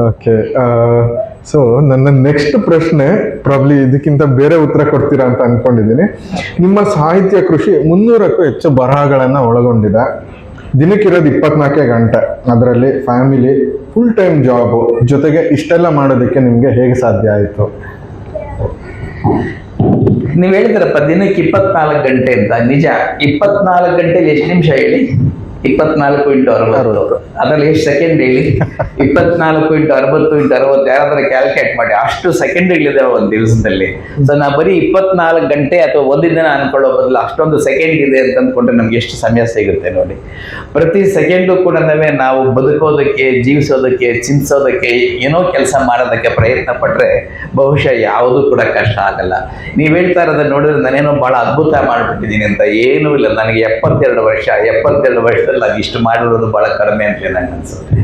Okay. So ನನ್ನ next ಪ್ರಶ್ನೆ probably ಇದಕ್ಕಿಂತ ಬೇರೆ ಉತ್ತರ ಕೊಡ್ತೀರಾ ಅಂತ ಅನ್ಕೊಂಡಿದ್ದೀನಿ. ನಿಮ್ಮ ಸಾಹಿತ್ಯ ಕೃಷಿ 300ಕ್ಕೂ ಹೆಚ್ಚು ಬರಹಗಳನ್ನ ಒಳಗೊಂಡಿದೆ. ದಿನಕ್ಕಿರೋದು 24 ಗಂಟೆ, ಅದರಲ್ಲಿ ಫ್ಯಾಮಿಲಿ, ಫುಲ್ ಟೈಮ್ ಜಾಬ್ ಜೊತೆಗೆ ಇಷ್ಟೆಲ್ಲ ಮಾಡೋದಕ್ಕೆ ನಿಮ್ಗೆ ಹೇಗೆ ಸಾಧ್ಯ ಆಯಿತು? ನೀವ್ ಹೇಳಿದ್ರಪ್ಪ ದಿನಕ್ಕೆ 24 ಗಂಟೆ ಅಂತ. ನಿಜ, 24 ಗಂಟೆಲಿ ಎಷ್ಟು ನಿಮಿಷ ಹೇಳಿ? 24 × 60. ಅದ್ರಲ್ಲಿ ಎಷ್ಟು ಸೆಕೆಂಡ್ ಹೇಳಿ? 24 × 60 × 60 ಯಾರಾದ್ರೂ ಕ್ಯಾಲ್ಕುಲೇಟ್ ಮಾಡಿ, ಅಷ್ಟು ಸೆಕೆಂಡ್ಗಳಿದೆ ಒಂದ್ ದಿವಸದಲ್ಲಿ. ಸೊ ನಾ ಬರೀ 24 ಗಂಟೆ ಅಥವಾ ಒಂದಿನ ಅನ್ಕೊಳ್ಳೋ ಬದಲು ಅಷ್ಟೊಂದು ಸೆಕೆಂಡ್ ಇದೆ ಅಂತ ಅಂದ್ಕೊಂಡ್ರೆ ನಮ್ಗೆ ಎಷ್ಟು ಸಮಯ ಸಿಗುತ್ತೆ ನೋಡಿ. ಪ್ರತಿ ಸೆಕೆಂಡು ಕೂಡ ನಾವು ಬದುಕೋದಕ್ಕೆ, ಜೀವಿಸೋದಕ್ಕೆ, ಚಿಂತಿಸೋದಕ್ಕೆ, ಏನೋ ಕೆಲಸ ಮಾಡೋದಕ್ಕೆ ಪ್ರಯತ್ನ ಪಟ್ರೆ ಬಹುಶಃ ಯಾವುದು ಕೂಡ ಕಷ್ಟ ಆಗಲ್ಲ. ನೀವ್ ಹೇಳ್ತಾ ಇರೋದನ್ನ ನೋಡಿದ್ರೆ ನಾನೇನೋ ಬಹಳ ಅದ್ಭುತ ಮಾಡ್ಬಿಟ್ಟಿದ್ದೀನಿ ಅಂತ ಏನೂ ಇಲ್ಲ. ನನಗೆ 72 ವರ್ಷ. 72 ವರ್ಷದಲ್ಲಿ ನಾನು ಇಷ್ಟು ಮಾಡಿರೋದು ಬಹಳ ಕಡಿಮೆ ಅಂತ ನಂಗೆ ಅನ್ಸುತ್ತೆ.